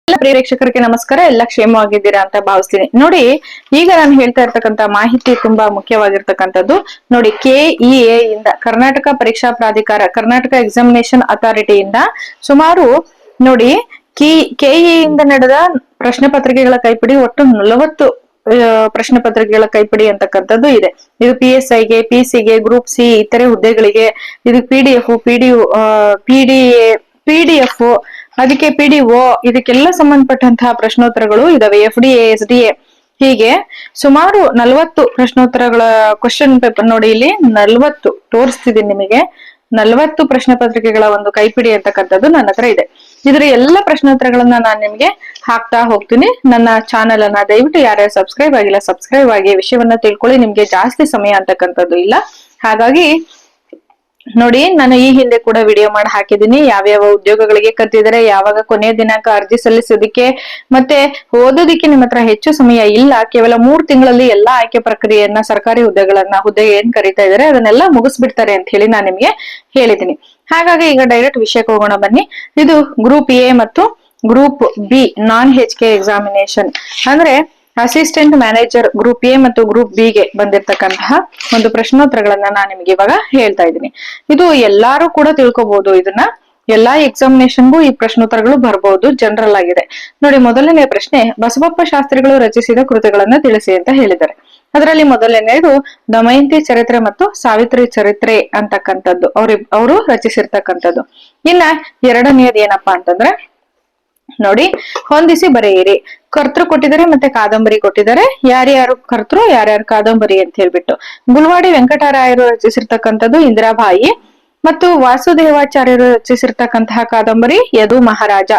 ಎಲ್ಲ ಪ್ರೇಕ್ಷಕರಿಗೆ ನಮಸ್ಕಾರ. ಎಲ್ಲ ಕ್ಷೇಮವಾಗಿದ್ದೀರಾ ಅಂತ ಭಾವಿಸ್ತೀನಿ. ನೋಡಿ, ಈಗ ನಾನು ಹೇಳ್ತಾ ಇರ್ತಕ್ಕಂತ ಮಾಹಿತಿ ತುಂಬಾ ಮುಖ್ಯವಾಗಿರ್ತಕ್ಕಂಥದ್ದು. ನೋಡಿ, KEA ಇಂದ, ಕರ್ನಾಟಕ ಪರೀಕ್ಷಾ ಪ್ರಾಧಿಕಾರ, ಕರ್ನಾಟಕ ಎಕ್ಸಾಮಿನೇಷನ್ ಅಥಾರಿಟಿಯಿಂದ ಸುಮಾರು ನೋಡಿ KEA ಇಂದ ನಡೆದ ಪ್ರಶ್ನೆ ಪತ್ರಿಕೆಗಳ ಕೈಪಿಡಿ ಒಟ್ಟು 40 ಪ್ರಶ್ನೆ ಪತ್ರಿಕೆಗಳ ಕೈಪಿಡಿ ಅಂತಕ್ಕಂಥದ್ದು ಇದೆ. ಇದು PSIಗೆ, PC ಗೆ, ಗ್ರೂಪ್ ಸಿ ಇತರೆ ಹುದ್ದೆಗಳಿಗೆ, ಇದು PDF, PDF, ಅದಕ್ಕೆ PDO, ಇದಕ್ಕೆಲ್ಲ ಸಂಬಂಧಪಟ್ಟಂತಹ ಪ್ರಶ್ನೋತ್ತರಗಳು ಇದಾವೆ. FDA, SDA ಹೀಗೆ ಸುಮಾರು 40 ಪ್ರಶ್ನೋತ್ತರಗಳ ಕ್ವಶನ್ ಪೇಪರ್. ನೋಡಿ, ಇಲ್ಲಿ 40 ತೋರಿಸ್ತಿದ್ದೀನಿ ನಿಮಗೆ. 40 ಪ್ರಶ್ನೆ ಪತ್ರಿಕೆಗಳ ಒಂದು ಕೈಪಿಡಿ ಅಂತಕ್ಕಂಥದ್ದು ನನ್ನ ಹತ್ರ ಇದೆ. ಇದರ ಎಲ್ಲ ಪ್ರಶ್ನೋತ್ತರಗಳನ್ನ ನಾನು ನಿಮ್ಗೆ ಹಾಕ್ತಾ ಹೋಗ್ತೀನಿ. ನನ್ನ ಚಾನೆಲ್ ಅನ್ನ ದಯವಿಟ್ಟು ಯಾರ್ಯಾರು ಸಬ್ಸ್ಕ್ರೈಬ್ ಆಗಿಲ್ಲ ಸಬ್ಸ್ಕ್ರೈಬ್ ಆಗಿ ವಿಷಯವನ್ನ ತಿಳ್ಕೊಳ್ಳಿ. ನಿಮ್ಗೆ ಜಾಸ್ತಿ ಸಮಯ ಅಂತಕ್ಕಂಥದ್ದು ಇಲ್ಲ. ಹಾಗಾಗಿ ನೋಡಿ, ನಾನು ಈ ಹಿಂದೆ ಕೂಡ ವಿಡಿಯೋ ಮಾಡಿ ಹಾಕಿದ್ದೀನಿ. ಯಾವ್ಯಾವ ಉದ್ಯೋಗಗಳಿಗೆ ಕರೆದಿದ್ದಾರೆ, ಯಾವಾಗ ಕೊನೆಯ ದಿನಾಂಕ ಅರ್ಜಿ ಸಲ್ಲಿಸೋದಿಕ್ಕೆ, ಮತ್ತೆ ಓದೋದಿಕ್ಕೆ ನಿಮ್ಮ ಹತ್ರ ಹೆಚ್ಚು ಸಮಯ ಇಲ್ಲ. ಕೇವಲ 3 ತಿಂಗಳಲ್ಲಿ ಎಲ್ಲಾ ಆಯ್ಕೆ ಪ್ರಕ್ರಿಯೆಯನ್ನ, ಸರ್ಕಾರಿ ಹುದ್ದೆ ಏನ್ ಕರೀತಾ ಇದಾರೆ ಅದನ್ನೆಲ್ಲ ಮುಗಿಸ್ಬಿಡ್ತಾರೆ ಅಂತ ಹೇಳಿ ನಾನು ನಿಮ್ಗೆ ಹೇಳಿದ್ದೀನಿ. ಹಾಗಾಗಿ ಈಗ ಡೈರೆಕ್ಟ್ ವಿಷಯಕ್ಕೆ ಹೋಗೋಣ ಬನ್ನಿ. ಇದು ಗ್ರೂಪ್ ಎ ಮತ್ತು group B non HK examination ಅಂದ್ರೆ ಅಸಿಸ್ಟೆಂಟ್ ಮ್ಯಾನೇಜರ್ ಗ್ರೂಪ್ ಎ ಮತ್ತು ಗ್ರೂಪ್ ಬಿ ಗೆ ಬಂದಿರತಕ್ಕಂತಹ ಒಂದು ಪ್ರಶ್ನೋತ್ತರಗಳನ್ನ ನಾನು ನಿಮ್ಗೆ ಇವಾಗ ಹೇಳ್ತಾ ಇದ್ದೀನಿ. ಇದು ಎಲ್ಲಾರು ಕೂಡ ತಿಳ್ಕೊಬಹುದು. ಇದನ್ನ ಎಲ್ಲಾ ಎಕ್ಸಾಮಿನೇಷನ್ಗೂ ಈ ಪ್ರಶ್ನೋತ್ತರಗಳು ಬರ್ಬಹುದು, ಜನರಲ್ ಆಗಿದೆ. ನೋಡಿ, ಮೊದಲನೇ ಪ್ರಶ್ನೆ, ಬಸವಪ್ಪ ಶಾಸ್ತ್ರಿಗಳು ರಚಿಸಿದ ಕೃತಿಗಳನ್ನ ತಿಳಿಸಿ ಅಂತ ಹೇಳಿದ್ದಾರೆ. ಅದರಲ್ಲಿ ಮೊದಲನೇದು ದಮಯಂತಿ ಚರಿತ್ರೆ ಮತ್ತು ಸಾವಿತ್ರಿ ಚರಿತ್ರೆ ಅಂತಕ್ಕಂಥದ್ದು ಅವರು ರಚಿಸಿರ್ತಕ್ಕಂಥದ್ದು. ಇನ್ನ ಎರಡನೆಯದು ಏನಪ್ಪಾ ಅಂತಂದ್ರೆ, ನೋಡಿ, ಹೊಂದಿಸಿ ಬರೆಯಿರಿ. ಕರ್ತೃ ಕೊಟ್ಟಿದ್ದಾರೆ ಮತ್ತೆ ಕಾದಂಬರಿ ಕೊಟ್ಟಿದ್ದಾರೆ. ಯಾರ್ಯಾರು ಕರ್ತೃ, ಯಾರ್ಯಾರು ಕಾದಂಬರಿ ಅಂತ ಹೇಳ್ಬಿಟ್ಟು. ಗುಲ್ವಾಡಿ ವೆಂಕಟರಾಯರು ರಚಿಸಿರ್ತಕ್ಕಂಥದ್ದು ಇಂದಿರಾಬಾಯಿ ಮತ್ತು ವಾಸುದೇವಾಚಾರ್ಯರು ರಚಿಸಿರ್ತಕ್ಕಂತಹ ಕಾದಂಬರಿ ಯದು ಮಹಾರಾಜ.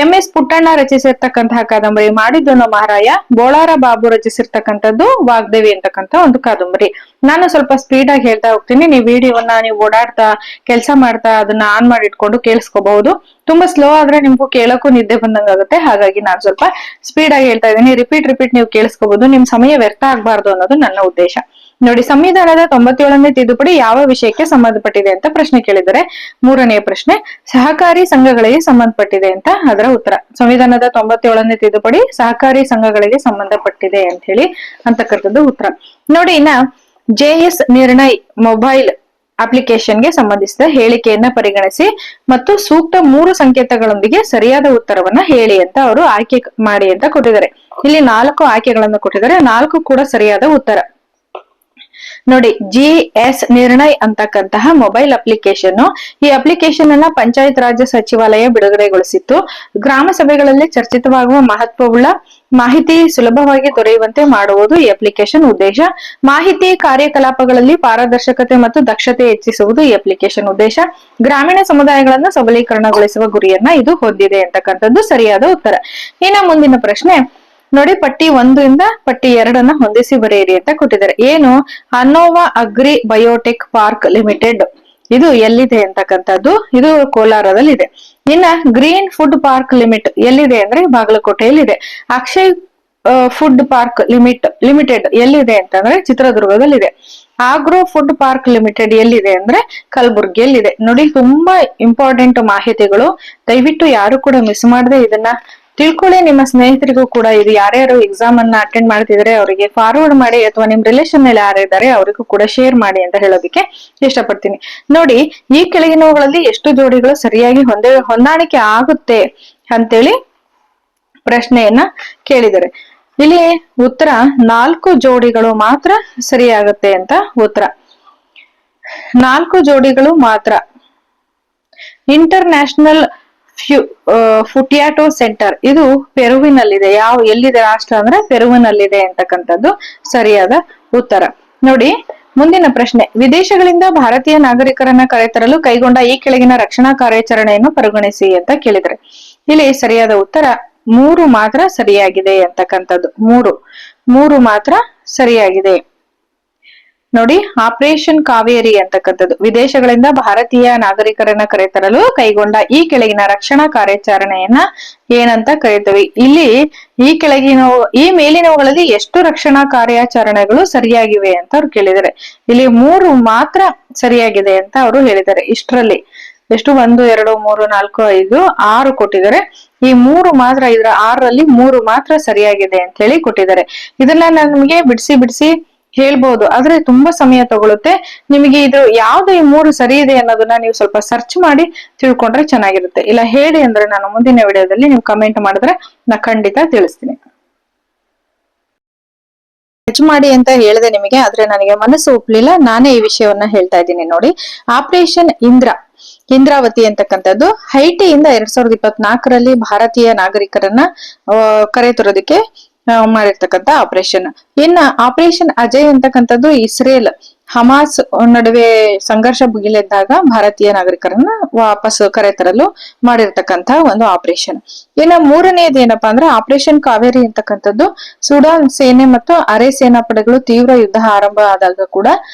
MS ಪುಟ್ಟಣ್ಣ ರಚಿಸಿರ್ತಕ್ಕಂತಹ ಕಾದಂಬರಿ ಮಾಡಿದ್ದನು ಮಹಾರಾಯ. ಬೋಳಾರ ಬಾಬು ರಚಿಸಿರ್ತಕ್ಕಂಥದ್ದು ವಾಗ್ದೇವಿ ಅಂತಕ್ಕಂಥ ಒಂದು ಕಾದಂಬರಿ. ನಾನು ಸ್ವಲ್ಪ ಸ್ಪೀಡ್ ಆಗಿ ಹೇಳ್ತಾ ಹೋಗ್ತೀನಿ. ನೀವು ವಿಡಿಯೋವನ್ನ ನೀವು ಓಡಾಡ್ತಾ ಕೆಲಸ ಮಾಡ್ತಾ ಅದನ್ನ ಆನ್ ಮಾಡಿ ಇಟ್ಕೊಂಡು ಕೇಳಿಸ್ಕೋಬಹುದು. ತುಂಬಾ ಸ್ಲೋ ಆದ್ರೆ ನಿಮ್ಗೂ ಕೇಳಕ್ಕೂ ನಿದ್ದೆ ಬಂದಂಗಾಗುತ್ತೆ. ಹಾಗಾಗಿ ನಾನು ಸ್ವಲ್ಪ ಸ್ಪೀಡ್ ಆಗಿ ಹೇಳ್ತಾ ಇದ್ದೀನಿ. ರಿಪೀಟ್ ನೀವು ಕೇಳಿಸ್ಕೋಬಹುದು. ನಿಮ್ ಸಮಯ ವ್ಯರ್ಥ ಆಗ್ಬಾರ್ದು ಅನ್ನೋದು ನನ್ನ ಉದ್ದೇಶ. ನೋಡಿ, ಸಂವಿಧಾನದ 97ನೇ ತಿದ್ದುಪಡಿ ಯಾವ ವಿಷಯಕ್ಕೆ ಸಂಬಂಧಪಟ್ಟಿದೆ ಅಂತ ಪ್ರಶ್ನೆ ಕೇಳಿದರೆ, ಮೂರನೆಯ ಪ್ರಶ್ನೆ ಸಹಕಾರಿ ಸಂಘಗಳಿಗೆ ಸಂಬಂಧಪಟ್ಟಿದೆ ಅಂತ ಅದರ ಉತ್ತರ. ಸಂವಿಧಾನದ 97ನೇ ತಿದ್ದುಪಡಿ ಸಹಕಾರಿ ಸಂಘಗಳಿಗೆ ಸಂಬಂಧಪಟ್ಟಿದೆ ಅಂತ ಹೇಳಿ ಅಂತಕ್ಕಂಥದ್ದು ಉತ್ತರ. ನೋಡಿ, ಇನ್ನ JS ನಿರ್ಣಯ್ ಮೊಬೈಲ್ ಅಪ್ಲಿಕೇಶನ್ಗೆ ಸಂಬಂಧಿಸಿದ ಹೇಳಿಕೆಯನ್ನ ಪರಿಗಣಿಸಿ ಮತ್ತು ಸೂಕ್ತ 3 ಸಂಕೇತಗಳೊಂದಿಗೆ ಸರಿಯಾದ ಉತ್ತರವನ್ನ ಹೇಳಿ ಅಂತ ಅವರು ಆಯ್ಕೆ ಮಾಡಿ ಅಂತ ಕೊಟ್ಟಿದ್ದಾರೆ. ಇಲ್ಲಿ 4 ಆಯ್ಕೆಗಳನ್ನು ಕೊಟ್ಟಿದ್ದಾರೆ. 4 ಕೂಡ ಸರಿಯಾದ ಉತ್ತರ. ನೋಡಿ, JS ನಿರ್ಣಯ್ ಅಂತಕ್ಕಂತಹ ಮೊಬೈಲ್ ಅಪ್ಲಿಕೇಶನ್, ಈ ಅಪ್ಲಿಕೇಶನ್ ಅನ್ನ ಪಂಚಾಯತ್ ರಾಜ್ ಸಚಿವಾಲಯ ಬಿಡುಗಡೆಗೊಳಿಸಿತ್ತು. ಗ್ರಾಮ ಸಭೆಗಳಲ್ಲಿ ಚರ್ಚಿತವಾಗುವ ಮಹತ್ವವುಳ್ಳ ಮಾಹಿತಿ ಸುಲಭವಾಗಿ ದೊರೆಯುವಂತೆ ಮಾಡುವುದು ಈ ಅಪ್ಲಿಕೇಶನ್ ಉದ್ದೇಶ. ಮಾಹಿತಿ ಕಾರ್ಯಕಲಾಪಗಳಲ್ಲಿ ಪಾರದರ್ಶಕತೆ ಮತ್ತು ದಕ್ಷತೆ ಹೆಚ್ಚಿಸುವುದು ಈ ಅಪ್ಲಿಕೇಶನ್ ಉದ್ದೇಶ. ಗ್ರಾಮೀಣ ಸಮುದಾಯಗಳನ್ನು ಸಬಲೀಕರಣಗೊಳಿಸುವ ಗುರಿಯನ್ನ ಇದು ಹೊಂದಿದೆ ಅಂತಕ್ಕಂಥದ್ದು ಸರಿಯಾದ ಉತ್ತರ. ಇನ್ನು ಮುಂದಿನ ಪ್ರಶ್ನೆ ನೋಡಿ, ಪಟ್ಟಿ 1 ಇಂದ ಪಟ್ಟಿ 2 ಹೊಂದಿಸಿ ಬರೆಯಿರಿ ಅಂತ ಕೊಟ್ಟಿದ್ದಾರೆ. ಏನು? ಅನ್ನೋವಾ ಅಗ್ರಿ ಬಯೋಟೆಕ್ ಪಾರ್ಕ್ ಲಿಮಿಟೆಡ್ ಇದು ಎಲ್ಲಿದೆ ಅಂತಕ್ಕಂಥದ್ದು, ಇದು ಕೋಲಾರದಲ್ಲಿದೆ. ಇನ್ನ ಗ್ರೀನ್ ಫುಡ್ ಪಾರ್ಕ್ ಎಲ್ಲಿದೆ ಅಂದ್ರೆ ಬಾಗಲಕೋಟೆಯಲ್ಲಿದೆ. ಅಕ್ಷಯ್ ಫುಡ್ ಪಾರ್ಕ್ ಲಿಮಿಟೆಡ್ ಎಲ್ಲಿದೆ ಅಂತಂದ್ರೆ ಚಿತ್ರದುರ್ಗದಲ್ಲಿದೆ. ಆಗ್ರೋ ಫುಡ್ ಪಾರ್ಕ್ ಲಿಮಿಟೆಡ್ ಎಲ್ಲಿದೆ ಅಂದ್ರೆ ಕಲಬುರ್ಗಿಯಲ್ಲಿದೆ. ನೋಡಿ, ತುಂಬಾ ಇಂಪಾರ್ಟೆಂಟ್ ಮಾಹಿತಿಗಳು. ದಯವಿಟ್ಟು ಯಾರು ಕೂಡ ಮಿಸ್ ಮಾಡದೆ ಇದನ್ನ ತಿಳ್ಕೊಳ್ಳಿ. ನಿಮ್ಮ ಸ್ನೇಹಿತರಿಗೂ ಕೂಡ ಇದು ಯಾರ್ಯಾರು ಎಕ್ಸಾಮ್ ಅನ್ನ ಅಟೆಂಡ್ ಮಾಡ್ತಿದ್ರೆ ಅವರಿಗೆ ಫಾರ್ವರ್ಡ್ ಮಾಡಿ, ಅಥವಾ ನಿಮ್ ರಿಲೇಷನ್ ನಲ್ಲಿ ಯಾರಿದ್ದಾರೆ ಅವರಿಗೂ ಕೂಡ ಶೇರ್ ಮಾಡಿ ಅಂತ ಹೇಳೋದಕ್ಕೆ ಇಷ್ಟಪಡ್ತೀನಿ. ನೋಡಿ, ಈ ಕೆಳಗಿನವುಗಳಲ್ಲಿ ಎಷ್ಟು ಜೋಡಿಗಳು ಸರಿಯಾಗಿ ಹೊಂದಾಣಿಕೆ ಆಗುತ್ತೆ ಅಂತೇಳಿ ಪ್ರಶ್ನೆಯನ್ನ ಕೇಳಿದರೆ, ಇಲ್ಲಿ ಉತ್ತರ 4 ಜೋಡಿಗಳು ಮಾತ್ರ ಸರಿಯಾಗುತ್ತೆ ಅಂತ ಉತ್ತರ. 4 ಜೋಡಿಗಳು ಮಾತ್ರ. ಇಂಟರ್ನ್ಯಾಷನಲ್ ಫುಟಿಯಾಟೋ ಸೆಂಟರ್ ಇದು ಪೆರುವಿನಲ್ಲಿದೆ. ಎಲ್ಲಿದೆ ರಾಷ್ಟ್ರ ಅಂದ್ರೆ ಪೆರುವಿನಲ್ಲಿದೆ ಅಂತಕ್ಕಂಥದ್ದು ಸರಿಯಾದ ಉತ್ತರ. ನೋಡಿ, ಮುಂದಿನ ಪ್ರಶ್ನೆ, ವಿದೇಶಗಳಿಂದ ಭಾರತೀಯ ನಾಗರಿಕರನ್ನ ಕರೆತರಲು ಕೈಗೊಂಡ ಈ ಕೆಳಗಿನ ರಕ್ಷಣಾ ಕಾರ್ಯಾಚರಣೆಯನ್ನು ಪರಿಗಣಿಸಿ ಅಂತ ಕೇಳಿದ್ರೆ, ಇಲ್ಲಿ ಸರಿಯಾದ ಉತ್ತರ 3 ಮಾತ್ರ ಸರಿಯಾಗಿದೆ ಅಂತಕ್ಕಂಥದ್ದು. 3 ಮಾತ್ರ ಸರಿಯಾಗಿದೆ. ನೋಡಿ, ಆಪರೇಷನ್ ಕಾವೇರಿ ಅಂತಕ್ಕಂಥದ್ದು ವಿದೇಶಗಳಿಂದ ಭಾರತೀಯ ನಾಗರಿಕರನ್ನ ಕರೆತರಲು ಕೈಗೊಂಡ ಈ ಕೆಳಗಿನ ರಕ್ಷಣಾ ಕಾರ್ಯಾಚರಣೆಯನ್ನ ಏನಂತ ಕರೀತೇವೆ. ಇಲ್ಲಿ ಈ ಮೇಲಿನವುಗಳಲ್ಲಿ ಎಷ್ಟು ರಕ್ಷಣಾ ಕಾರ್ಯಾಚರಣೆಗಳು ಸರಿಯಾಗಿವೆ ಅಂತ ಅವ್ರು ಕೇಳಿದ್ದಾರೆ. ಇಲ್ಲಿ 3 ಮಾತ್ರ ಸರಿಯಾಗಿದೆ ಅಂತ ಅವರು ಹೇಳಿದ್ದಾರೆ. ಇಷ್ಟರಲ್ಲಿ ಎಷ್ಟು 1 2 3 4 5 6 ಕೊಟ್ಟಿದ್ದಾರೆ. ಈ ಮೂರು ಮಾತ್ರ, ಇದರ 6ರಲ್ಲಿ 3 ಮಾತ್ರ ಸರಿಯಾಗಿದೆ ಅಂತ ಹೇಳಿ ಕೊಟ್ಟಿದ್ದಾರೆ. ಇದನ್ನ ನಾನು ನಿಮಗೆ ಬಿಡಿಸಿ ಬಿಡಿಸಿ ಹೇಳ್ಬೋದು, ಆದ್ರೆ ತುಂಬಾ ಸಮಯ ತಗೊಳುತ್ತೆ. ನಿಮಗೆ ಇದು ಯಾವ್ದು ಈ 3 ಸರಿ ಇದೆ ಅನ್ನೋದನ್ನ ನೀವು ಸ್ವಲ್ಪ ಸರ್ಚ್ ಮಾಡಿ ತಿಳ್ಕೊಂಡ್ರೆ ಚೆನ್ನಾಗಿರುತ್ತೆ. ಇಲ್ಲ ಹೇಳಿ ಅಂದ್ರೆ ನಾನು ಮುಂದಿನ ವಿಡಿಯೋದಲ್ಲಿ ನೀವು ಕಮೆಂಟ್ ಮಾಡಿದ್ರೆ ನಾ ಖಂಡಿತ ತಿಳಿಸ್ತೀನಿ. ಸರ್ಚ್ ಮಾಡಿ ಅಂತ ಹೇಳಿದೆ ನಿಮಗೆ, ಆದ್ರೆ ನನಗೆ ಮನಸ್ಸು ಒಪ್ಲಿಲ್ಲ, ನಾನೇ ಈ ವಿಷಯವನ್ನ ಹೇಳ್ತಾ ಇದ್ದೀನಿ ನೋಡಿ. ಆಪರೇಷನ್ ಇಂದ್ರಾವತಿ ಅಂತಕ್ಕಂಥದ್ದು ಹೈಟಿಯಿಂದ 2024ರಲ್ಲಿ ಭಾರತೀಯ ನಾಗರಿಕರನ್ನ ಕರೆತರೋದಕ್ಕೆ ಮಾಡಿರ್ತಕ್ಕಂಥ ಆಪರೇಷನ್. ಇನ್ನ ಆಪರೇಷನ್ ಅಜಯ್ ಅಂತಕ್ಕಂಥದ್ದು ಇಸ್ರೇಲ್ ಹಮಾಸ್ ನಡುವೆ ಸಂಘರ್ಷ ಭುಗಿಲೆದ್ದಾಗ ಭಾರತೀಯ ನಾಗರಿಕರನ್ನ ವಾಪಸ್ ಕರೆತರಲು ಮಾಡಿರ್ತಕ್ಕಂಥ ಒಂದು ಆಪರೇಷನ್. ಇನ್ನ ಮೂರನೇದು ಏನಪ್ಪಾ ಅಂದ್ರೆ ಆಪರೇಷನ್ ಕಾವೇರಿ ಅಂತಕ್ಕಂಥದ್ದು ಸುಡಾನ್ ಸೇನೆ ಮತ್ತು ಅರೆ ಸೇನಾ ಪಡೆಗಳು ತೀವ್ರ ಯುದ್ಧ ಆರಂಭ ಆದಾಗ ಕೂಡ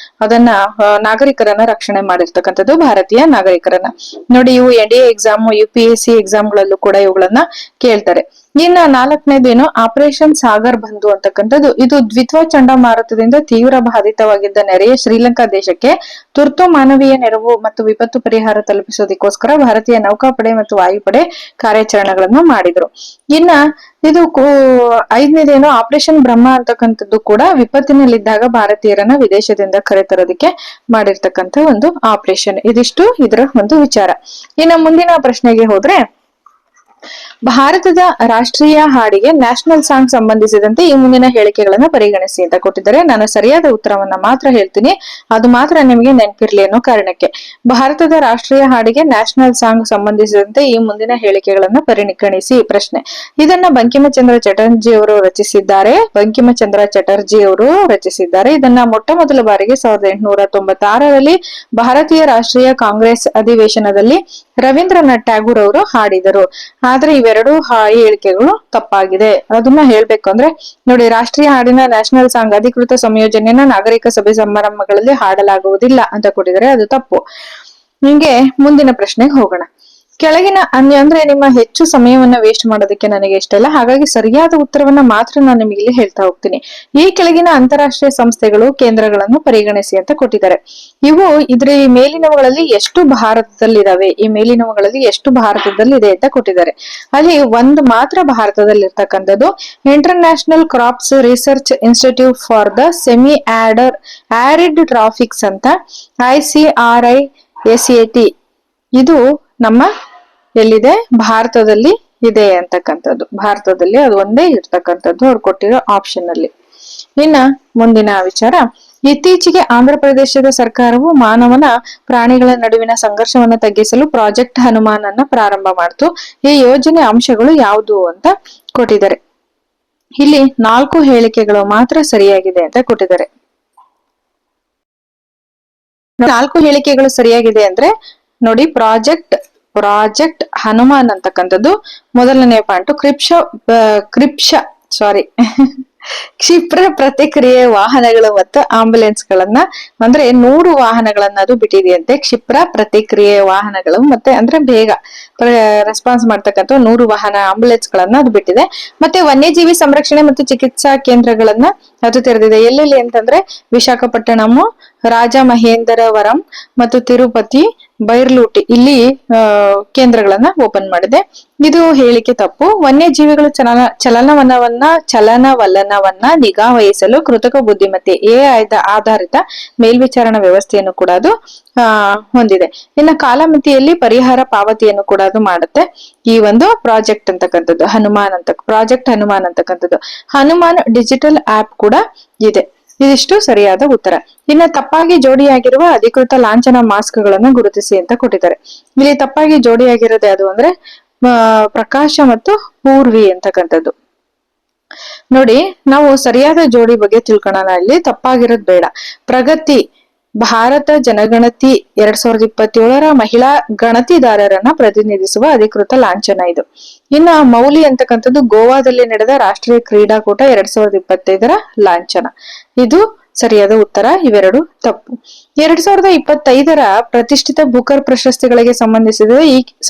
ಅದನ್ನ ನಾಗರಿಕರನ್ನ ರಕ್ಷಣೆ ಮಾಡಿರ್ತಕ್ಕಂಥದ್ದು ಭಾರತೀಯ ನಾಗರಿಕರನ್ನ. ನೋಡಿ, ಇವು NDA ಎಕ್ಸಾಮ್, UPSC ಎಕ್ಸಾಮ್ಗಳಲ್ಲೂ ಕೂಡ ಇವುಗಳನ್ನ ಕೇಳ್ತಾರೆ. ಇನ್ನ 4ನೇದೇನು ಆಪರೇಷನ್ ಸಾಗರ್ ಬಂಧು ಅಂತಕ್ಕಂಥದ್ದು, ಇದು ದ್ವಿತ್ವ ಚಂಡಮಾರುತದಿಂದ ತೀವ್ರ ಬಾಧಿತವಾಗಿದ್ದ ನೆರೆಯ ಶ್ರೀಲಂಕಾ ದೇಶಕ್ಕೆ ತುರ್ತು ಮಾನವೀಯ ನೆರವು ಮತ್ತು ವಿಪತ್ತು ಪರಿಹಾರ ತಲುಪಿಸೋದಕ್ಕೋಸ್ಕರ ಭಾರತೀಯ ನೌಕಾಪಡೆ ಮತ್ತು ವಾಯುಪಡೆ ಕಾರ್ಯಾಚರಣೆಗಳನ್ನು ಮಾಡಿದ್ರು. ಇನ್ನ ಇದು 5ನೇದೇನು ಆಪರೇಷನ್ ಬ್ರಹ್ಮ ಅಂತಕ್ಕಂಥದ್ದು ಕೂಡ ವಿಪತ್ತಿನಲ್ಲಿದ್ದಾಗ ಭಾರತೀಯರನ್ನ ವಿದೇಶದಿಂದ ಕರೆತರೋದಕ್ಕೆ ಮಾಡಿರ್ತಕ್ಕಂಥ ಒಂದು ಆಪರೇಷನ್. ಇದಿಷ್ಟು ಇದರ ಒಂದು ವಿಚಾರ. ಇನ್ನ ಮುಂದಿನ ಪ್ರಶ್ನೆಗೆ ಹೋದ್ರೆ, ಭಾರತದ ರಾಷ್ಟ್ರೀಯ ಹಾಡಿಗೆ ನ್ಯಾಷನಲ್ ಸಾಂಗ್ ಸಂಬಂಧಿಸಿದಂತೆ ಈ ಮುಂದಿನ ಹೇಳಿಕೆಗಳನ್ನ ಪರಿಗಣಿಸಿ ಅಂತ ಕೊಟ್ಟಿದ್ದಾರೆ. ನಾನು ಸರಿಯಾದ ಉತ್ತರವನ್ನ ಮಾತ್ರ ಹೇಳ್ತೀನಿ, ಅದು ಮಾತ್ರ ನಿಮಗೆ ನೆನಪಿರ್ಲಿ ಅನ್ನೋ ಕಾರಣಕ್ಕೆ. ಭಾರತದ ರಾಷ್ಟ್ರೀಯ ಹಾಡಿಗೆ ನ್ಯಾಷನಲ್ ಸಾಂಗ್ ಸಂಬಂಧಿಸಿದಂತೆ ಈ ಮುಂದಿನ ಹೇಳಿಕೆಗಳನ್ನ ಪರಿಗಣಿಸಿ ಪ್ರಶ್ನೆ. ಇದನ್ನ ಬಂಕಿಮಚಂದ್ರ ಚಟರ್ಜಿ ಅವರು ರಚಿಸಿದ್ದಾರೆ. ಇದನ್ನ ಮೊಟ್ಟ ಮೊದಲ ಬಾರಿಗೆ 1896ರಲ್ಲಿ ಭಾರತೀಯ ರಾಷ್ಟ್ರೀಯ ಕಾಂಗ್ರೆಸ್ ಅಧಿವೇಶನದಲ್ಲಿ ರವೀಂದ್ರನಾಥ್ ಟ್ಯಾಗೂರ್ ಅವರು ಹಾಡಿದರು. ಆದ್ರೆ ಇವೆರಡು ಹೇಳಿಕೆಗಳು ತಪ್ಪಾಗಿದೆ. ಅದನ್ನ ಹೇಳ್ಬೇಕು ಅಂದ್ರೆ ನೋಡಿ, ರಾಷ್ಟ್ರೀಯ ಹಾಡಿನ ನ್ಯಾಷನಲ್ ಸಾಂಗ್ ಅಧಿಕೃತ ಸಂಯೋಜನೆಯನ್ನ ನಾಗರಿಕ ಸಭೆ ಸಮಾರಂಭಗಳಲ್ಲಿ ಹಾಡಲಾಗುವುದಿಲ್ಲ ಅಂತ ಕೊಟ್ಟಿದ್ದಾರೆ, ಅದು ತಪ್ಪು. ನಿಮ್ಗೆ ಮುಂದಿನ ಪ್ರಶ್ನೆಗೆ ಹೋಗೋಣ. ಕೆಳಗಿನ ಅಂದ್ರೆ ನಿಮ್ಮ ಹೆಚ್ಚು ಸಮಯವನ್ನ ವೇಸ್ಟ್ ಮಾಡೋದಕ್ಕೆ ನನಗೆ ಇಷ್ಟ ಇಲ್ಲ, ಹಾಗಾಗಿ ಸರಿಯಾದ ಉತ್ತರವನ್ನ ಮಾತ್ರ ನಾನು ನಿಮಗೆ ಇಲ್ಲಿ ಹೇಳ್ತಾ ಹೋಗ್ತೀನಿ. ಈ ಕೆಳಗಿನ ಅಂತಾರಾಷ್ಟ್ರೀಯ ಸಂಸ್ಥೆಗಳು ಕೇಂದ್ರಗಳನ್ನು ಪರಿಗಣಿಸಿ ಅಂತ ಕೊಟ್ಟಿದ್ದಾರೆ. ಇದ್ರ ಮೇಲಿನವುಗಳಲ್ಲಿ ಎಷ್ಟು ಭಾರತದಲ್ಲಿದಾವೆ, ಈ ಮೇಲಿನವುಗಳಲ್ಲಿ ಎಷ್ಟು ಭಾರತದಲ್ಲಿ ಇದೆ ಅಂತ ಕೊಟ್ಟಿದ್ದಾರೆ. ಅಲ್ಲಿ ಒಂದು ಮಾತ್ರ ಭಾರತದಲ್ಲಿ ಇರ್ತಕ್ಕಂಥದ್ದು international crops research institute for the semi arid tropics ಅಂತ ICRISAT. ಇದು ನಮ್ಮ ಎಲ್ಲಿದೆ, ಭಾರತದಲ್ಲಿ ಇದೆ ಅಂತಕ್ಕಂಥದ್ದು. ಭಾರತದಲ್ಲಿ ಅದು ಒಂದೇ ಇರ್ತಕ್ಕಂಥದ್ದು ಅವ್ರು ಕೊಟ್ಟಿರೋ ಆಪ್ಷನ್ ಅಲ್ಲಿ. ಇನ್ನ ಮುಂದಿನ ವಿಚಾರ, ಇತ್ತೀಚೆಗೆ ಆಂಧ್ರ ಪ್ರದೇಶದ ಸರ್ಕಾರವು ಮಾನವನ ಪ್ರಾಣಿಗಳ ನಡುವಿನ ಸಂಘರ್ಷವನ್ನು ತಗ್ಗಿಸಲು ಪ್ರಾಜೆಕ್ಟ್ ಹನುಮಾನ್ ಅನ್ನ ಪ್ರಾರಂಭ ಮಾಡಿತು. ಈ ಯೋಜನೆ ಅಂಶಗಳು ಯಾವುದು ಅಂತ ಕೊಟ್ಟಿದ್ದಾರೆ. ಇಲ್ಲಿ 4 ಹೇಳಿಕೆಗಳು ಮಾತ್ರ ಸರಿಯಾಗಿದೆ ಅಂತ ಕೊಟ್ಟಿದ್ದಾರೆ. 4 ಹೇಳಿಕೆಗಳು ಸರಿಯಾಗಿದೆ ಅಂದ್ರೆ ನೋಡಿ, ಪ್ರಾಜೆಕ್ಟ್ ಹನುಮಾನ್ ಅಂತಕ್ಕಂಥದ್ದು ಮೊದಲನೇ ಪಾಯಿಂಟ್. ಕ್ಷಿಪ್ರ ಪ್ರತಿಕ್ರಿಯೆ ವಾಹನಗಳು ಮತ್ತು ಆಂಬುಲೆನ್ಸ್ ಗಳನ್ನ ಅಂದ್ರೆ 100 ವಾಹನಗಳನ್ನ ಅದು ಬಿಟ್ಟಿದೆಯಂತೆ. ಕ್ಷಿಪ್ರ ಪ್ರತಿಕ್ರಿಯೆ ವಾಹನಗಳು ಮತ್ತೆ ಅಂದ್ರೆ ಬೇಗ ರೆಸ್ಪಾನ್ಸ್ ಮಾಡ್ತಕ್ಕಂಥ 100 ವಾಹನ ಆಂಬುಲೆನ್ಸ್ ಗಳನ್ನ ಅದು ಬಿಟ್ಟಿದೆ. ಮತ್ತೆ ವನ್ಯಜೀವಿ ಸಂರಕ್ಷಣೆ ಮತ್ತು ಚಿಕಿತ್ಸಾ ಕೇಂದ್ರಗಳನ್ನ ಅದು ತೆರೆದಿದೆ. ಎಲ್ಲೆಲ್ಲಿ ಅಂತಂದ್ರೆ ವಿಶಾಖಪಟ್ಟಣಂ, ರಾಜಮಹೇಂದ್ರವರಂ ಮತ್ತು ತಿರುಪತಿ, ಬೈರ್ಲೂಟಿ, ಇಲ್ಲಿ ಕೇಂದ್ರಗಳನ್ನ ಓಪನ್ ಮಾಡಿದೆ. ಇದು ಹೇಳಿಕೆ ತಪ್ಪು. ವನ್ಯಜೀವಿಗಳು ಚಲನವಲನವನ್ನ ನಿಗಾ ವಹಿಸಲು ಕೃತಕ ಬುದ್ಧಿಮತ್ತೆ AI ಆಧಾರಿತ ಮೇಲ್ವಿಚಾರಣಾ ವ್ಯವಸ್ಥೆಯನ್ನು ಕೂಡ ಅದು ಹೊಂದಿದೆ. ಇನ್ನು ಕಾಲಮಿತಿಯಲ್ಲಿ ಪರಿಹಾರ ಪಾವತಿಯನ್ನು ಕೂಡ ಅದು ಮಾಡುತ್ತೆ. ಈ ಒಂದು ಪ್ರಾಜೆಕ್ಟ್ ಹನುಮಾನ್ ಅಂತಕ್ಕಂಥದ್ದು ಹನುಮಾನ್ ಡಿಜಿಟಲ್ ಆಪ್ ಕೂಡ ಇದೆ. ಇದಿಷ್ಟು ಸರಿಯಾದ ಉತ್ತರ. ಇನ್ನು ತಪ್ಪಾಗಿ ಜೋಡಿಯಾಗಿರುವ ಅಧಿಕೃತ ಲಾಂಛನ ಮಾಸ್ಕ್ ಗಳನ್ನ ಗುರುತಿಸಿ ಅಂತ ಕೊಟ್ಟಿದ್ದಾರೆ. ಇಲ್ಲಿ ತಪ್ಪಾಗಿ ಜೋಡಿಯಾಗಿರೋದು ಯಾವುದು ಅಂದ್ರೆ ಪ್ರಕಾಶ ಮತ್ತು ಪೂರ್ವಿ ಅಂತಕ್ಕಂಥದ್ದು. ನೋಡಿ, ನಾವು ಸರಿಯಾದ ಜೋಡಿ ಬಗ್ಗೆ ತಿಳ್ಕೊಳ್ಳೋಣ. ಇಲ್ಲಿ ತಪ್ಪಾಗಿರೋದು ಬೇಡ. ಪ್ರಗತಿ ಭಾರತ ಜನಗಣತಿ 2027ರ ಮಹಿಳಾ ಗಣತಿದಾರರನ್ನ ಪ್ರತಿನಿಧಿಸುವ ಅಧಿಕೃತ ಲಾಂಛನ ಇದು. ಇನ್ನ ಮೌಲಿ ಅಂತಕ್ಕಂಥದ್ದು ಗೋವಾದಲ್ಲಿ ನಡೆದ ರಾಷ್ಟ್ರೀಯ ಕ್ರೀಡಾಕೂಟ 2025ರ ಲಾಂಛನ. ಇದು ಸರಿಯಾದ ಉತ್ತರ. ಇವೆರಡು ತಪ್ಪು. 2025ರ ಪ್ರತಿಷ್ಠಿತ ಬುಕರ್ ಪ್ರಶಸ್ತಿಗಳಿಗೆ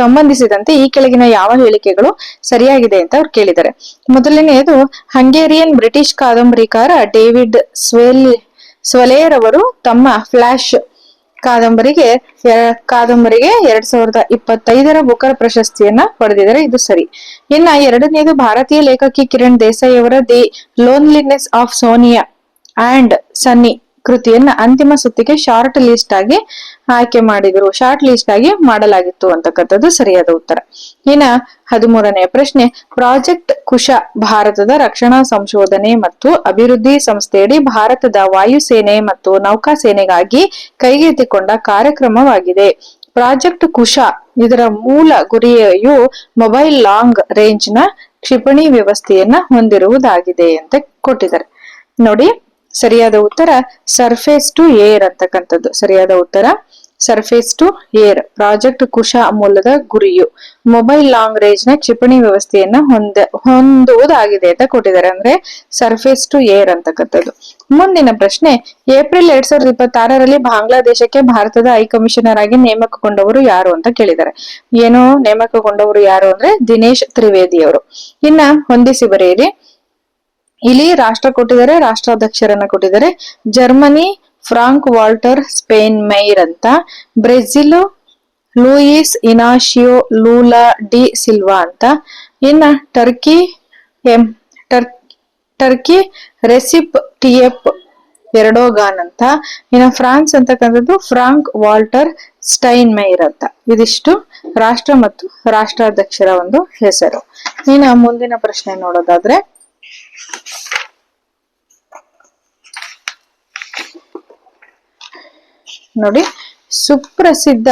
ಸಂಬಂಧಿಸಿದಂತೆ ಈ ಕೆಳಗಿನ ಯಾವ ಹೇಳಿಕೆಗಳು ಸರಿಯಾಗಿದೆ ಅಂತ ಅವ್ರು ಕೇಳಿದ್ದಾರೆ. ಮೊದಲನೆಯದು, ಹಂಗೇರಿಯನ್ ಬ್ರಿಟಿಷ್ ಕಾದಂಬರಿಕಾರ ಡೇವಿಡ್ ಸ್ವೆಲೇರ್ ಅವರು ತಮ್ಮ ಕಾದಂಬರಿಗೆ ಕಾದಂಬರಿಗೆ 2025ರ ಬುಕರ್ ಪ್ರಶಸ್ತಿಯನ್ನ ಪಡೆದಿದ್ದಾರೆ, ಇದು ಸರಿ. ಇನ್ನ ಎರಡನೇದು ಭಾರತೀಯ ಲೇಖಕಿ ಕಿರಣ್ ದೇಸಾಯಿ ಅವರ the loneliness of Sonia and Sunny ಕೃತಿಯನ್ನ ಅಂತಿಮ ಸುತ್ತಿಗೆ ಶಾರ್ಟ್ ಲಿಸ್ಟ್ ಆಗಿ ಆಯ್ಕೆ ಮಾಡಿದ್ರು, ಶಾರ್ಟ್ ಲಿಸ್ಟ್ ಆಗಿ ಮಾಡಲಾಗಿತ್ತು ಅಂತಕ್ಕಂಥದ್ದು ಸರಿಯಾದ ಉತ್ತರ. ಇನ್ನ 13ನೇ ಪ್ರಶ್ನೆ, ಪ್ರಾಜೆಕ್ಟ್ ಕುಶ ಭಾರತದ ರಕ್ಷಣಾ ಸಂಶೋಧನೆ ಮತ್ತು ಅಭಿವೃದ್ಧಿ ಸಂಸ್ಥೆಯಡಿ ಭಾರತದ ವಾಯುಸೇನೆ ಮತ್ತು ನೌಕಾಸೇನೆಗಾಗಿ ಕೈಗೆತ್ತಿಕೊಂಡ ಕಾರ್ಯಕ್ರಮವಾಗಿದೆ. ಪ್ರಾಜೆಕ್ಟ್ ಕುಶ ಇದರ ಮೂಲ ಗುರಿಯು ಮೊಬೈಲ್ ಲಾಂಗ್ ರೇಂಜ್ ನ ಕ್ಷಿಪಣಿ ವ್ಯವಸ್ಥೆಯನ್ನ ಹೊಂದಿರುವುದಾಗಿದೆ ಅಂತ ಕೊಟ್ಟಿದ್ದಾರೆ. ನೋಡಿ, ಸರಿಯಾದ ಉತ್ತರ ಸರ್ಫೇಸ್ ಟು ಏರ್ ಅಂತಕ್ಕಂಥದ್ದು ಸರಿಯಾದ ಉತ್ತರ. ಸರ್ಫೇಸ್ ಟು ಏರ್ ಪ್ರಾಜೆಕ್ಟ್ ಕುಶ ಮೂಲದ ಗುರಿಯು ಮೊಬೈಲ್ ಲಾಂಗ್ ರೇಂಜ್ ನ ಕ್ಷಿಪಣಿ ವ್ಯವಸ್ಥೆಯನ್ನ ಹೊಂದುವುದಾಗಿದೆ ಅಂತ ಕೊಟ್ಟಿದ್ದಾರೆ, ಅಂದ್ರೆ ಸರ್ಫೇಸ್ ಟು ಏರ್ ಅಂತಕ್ಕಂಥದ್ದು. ಮುಂದಿನ ಪ್ರಶ್ನೆ, ಏಪ್ರಿಲ್ 2026ರಲ್ಲಿ ಬಾಂಗ್ಲಾದೇಶಕ್ಕೆ ಭಾರತದ ಹೈ ಕಮಿಷನರ್ ಆಗಿ ನೇಮಕಗೊಂಡವರು ಯಾರು ಅಂತ ಕೇಳಿದ್ದಾರೆ. ಏನು ನೇಮಕಗೊಂಡವರು ಯಾರು ಅಂದ್ರೆ ದಿನೇಶ್ ತ್ರಿವೇದಿ ಅವರು. ಇನ್ನ ಹೊಂದಿಸಿ ಬರೆಯಿರಿ. ಇಲ್ಲಿ ರಾಷ್ಟ್ರ ಕೊಟ್ಟಿದ್ದಾರೆ, ರಾಷ್ಟ್ರಾಧ್ಯಕ್ಷರನ್ನ ಕೊಟ್ಟಿದ್ದಾರೆ. ಜರ್ಮನಿ ಫ್ರಾಂಕ್ ವಾಲ್ಟರ್ ಸ್ಪೇನ್ ಮೈರ್ ಅಂತ, ಬ್ರೆಜಿಲ್ ಲೂಯಿಸ್ ಇನಾಶಿಯೋ ಲೂಲಾ ಡಿ ಸಿಲ್ವಾ ಅಂತ, ಇನ್ನ ಟರ್ಕಿ ರೆಸಿಪ್ ಟಿಯೆಪ್ ಎರ್ಡೋಗಾನ್ ಅಂತ, ಇನ್ನ ಫ್ರಾನ್ಸ್ ಅಂತಕ್ಕಂಥದ್ದು ಫ್ರಾಂಕ್ ವಾಲ್ಟರ್ ಸ್ಟೈನ್ ಮೈರ್ ಅಂತ. ಇದಿಷ್ಟು ರಾಷ್ಟ್ರ ಮತ್ತು ರಾಷ್ಟ್ರಾಧ್ಯಕ್ಷರ ಒಂದು ಹೆಸರು. ಇನ್ನ ಮುಂದಿನ ಪ್ರಶ್ನೆ ನೋಡೋದಾದ್ರೆ, ನೋಡಿ, ಸುಪ್ರಸಿದ್ಧ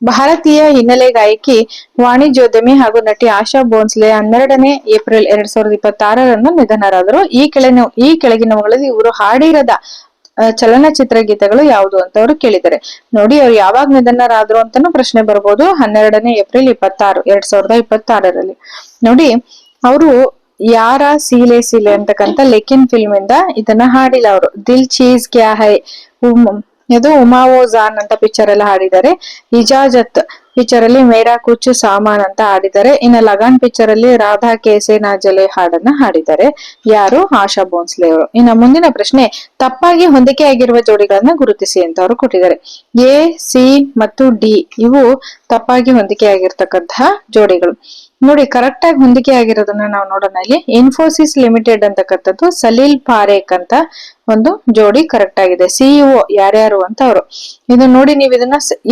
ಭಾರತೀಯ ಹಿನ್ನೆಲೆ ಗಾಯಕಿ, ವಾಣಿಜ್ಯೋದ್ಯಮಿ ಹಾಗೂ ನಟಿ ಆಶಾ ಭೋನ್ಸ್ಲೆ 12ನೇ ಏಪ್ರಿಲ್ 2026ರಂದು ನಿಧನರಾದರು. ಈ ಕೆಳಗಿನವುಗಳಲ್ಲಿ ಇವರು ಹಾಡಿರದ ಚಲನಚಿತ್ರ ಗೀತೆಗಳು ಯಾವುದು ಅಂತ ಅವರು ಕೇಳಿದ್ದಾರೆ. ನೋಡಿ, ಅವ್ರು ಯಾವಾಗ ನಿಧನರಾದ್ರು ಅಂತಾನು ಪ್ರಶ್ನೆ ಬರ್ಬೋದು. 12ನೇ ಏಪ್ರಿಲ್ 2026ರಲ್ಲಿ. ನೋಡಿ, ಅವರು ಯಾರ ಸೀಲೆ ಸೀಲೆ ಅಂತಕ್ಕಂಥ ಲೆಕಿನ್ ಫಿಲ್ಮ್ ಇಂದ ಇದನ್ನ ಹಾಡಿಲ್ಲ ಅವರು. ದಿಲ್ ಚೀಸ್ ಕ್ಯಾ ಹೈ ಇದು ಉಮಾವೋ ಜಾನ್ ಅಂತ ಪಿಕ್ಚರ್ ಎಲ್ಲ ಹಾಡಿದ್ದಾರೆ. ಇಜಾಜತ್ ಪಿಕ್ಚರ್ ಅಲ್ಲಿ ಮೇರಾ ಕುಚ್ ಸಾಮಾನ್ ಅಂತ ಹಾಡಿದ್ದಾರೆ. ಇನ್ನು ಲಗಾನ್ ಪಿಕ್ಚರ್ ಅಲ್ಲಿ ರಾಧಾ ಕೇಸೆ ನಾಜಲೆ ಹಾಡನ್ನ ಹಾಡಿದ್ದಾರೆ. ಯಾರು? ಆಶಾ ಭೋನ್ಸ್ಲೆ ಅವರು. ಇನ್ನು ಮುಂದಿನ ಪ್ರಶ್ನೆ, ತಪ್ಪಾಗಿ ಹೊಂದಿಕೆ ಆಗಿರುವ ಜೋಡಿಗಳನ್ನ ಗುರುತಿಸಿ ಅಂತ ಅವರು ಕೊಟ್ಟಿದ್ದಾರೆ. ಎ, ಸಿ ಮತ್ತು ಡಿ ಇವು ತಪ್ಪಾಗಿ ಹೊಂದಿಕೆ ಆಗಿರ್ತಕ್ಕಂತಹ ಜೋಡಿಗಳು. ನೋಡಿ, ಕರೆಕ್ಟ್ ಆಗಿ ಹೊಂದಿಕೆ ಆಗಿರೋದನ್ನ ನಾವು ನೋಡೋಣ. ಇಲ್ಲಿ ಇನ್ಫೋಸಿಸ್ ಲಿಮಿಟೆಡ್ ಅಂತಕ್ಕಂಥದ್ದು ಸಲೀಲ್ ಪಾರೇಖ್ ಅಂತ ಒಂದು ಜೋಡಿ ಕರೆಕ್ಟ್ ಆಗಿದೆ. ಸಿಇಒ ಯಾರ್ಯಾರು ಅಂತ ಅವರು. ಇದು ನೋಡಿ, ನೀವು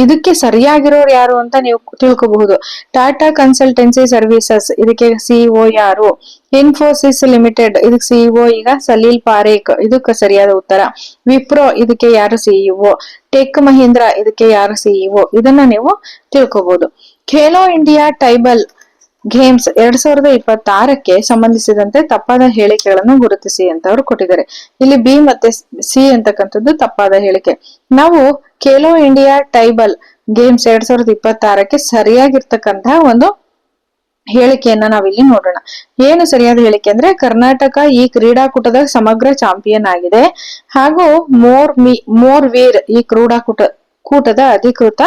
ಇದಕ್ಕೆ ಸರಿಯಾಗಿರೋರು ಯಾರು ಅಂತ ನೀವು ತಿಳ್ಕೋಬಹುದು. ಟಾಟಾ ಕನ್ಸಲ್ಟೆನ್ಸಿ ಸರ್ವಿಸಸ್ ಇದಕ್ಕೆ ಸಿಇಒ ಯಾರು? ಇನ್ಫೋಸಿಸ್ ಲಿಮಿಟೆಡ್ ಇದಕ್ಕೆ ಸಿಇಒ ಈಗ ಸಲೀಲ್ ಪಾರೇಖ್, ಇದಕ್ಕೆ ಸರಿಯಾದ ಉತ್ತರ. ವಿಪ್ರೋ ಇದಕ್ಕೆ ಯಾರು ಸಿಇಒ? ಟೆಕ್ ಮಹೀಂದ್ರ ಇದಕ್ಕೆ ಯಾರು ಸಿಇಒ? ಇದನ್ನ ನೀವು ತಿಳ್ಕೋಬಹುದು. ಖೇಲೋ ಇಂಡಿಯಾ ಟ್ರೈಬಲ್ ಗೇಮ್ಸ್ 2026ಕ್ಕೆ ಸಂಬಂಧಿಸಿದಂತೆ ತಪ್ಪಾದ ಹೇಳಿಕೆಗಳನ್ನು ಗುರುತಿಸಿ ಅಂತ ಅವರು ಕೊಟ್ಟಿದ್ದಾರೆ. ಇಲ್ಲಿ ಬಿ ಮತ್ತೆ ಸಿ ಅಂತಕ್ಕಂಥದ್ದು ತಪ್ಪಾದ ಹೇಳಿಕೆ. ನಾವು ಖೇಲೋ ಇಂಡಿಯಾ ಟ್ರೈಬಲ್ ಗೇಮ್ಸ್ 2026ಕ್ಕೆ ಸರಿಯಾಗಿರ್ತಕ್ಕಂತಹ ಒಂದು ಹೇಳಿಕೆಯನ್ನ ನಾವಿಲ್ಲಿ ನೋಡೋಣ. ಏನು ಸರಿಯಾದ ಹೇಳಿಕೆ ಅಂದ್ರೆ, ಕರ್ನಾಟಕ ಈ ಕ್ರೀಡಾಕೂಟದ ಸಮಗ್ರ ಚಾಂಪಿಯನ್ ಆಗಿದೆ ಹಾಗೂ ಮೋರ್ ವೀರ್ ಈ ಕೂಟದ ಅಧಿಕೃತ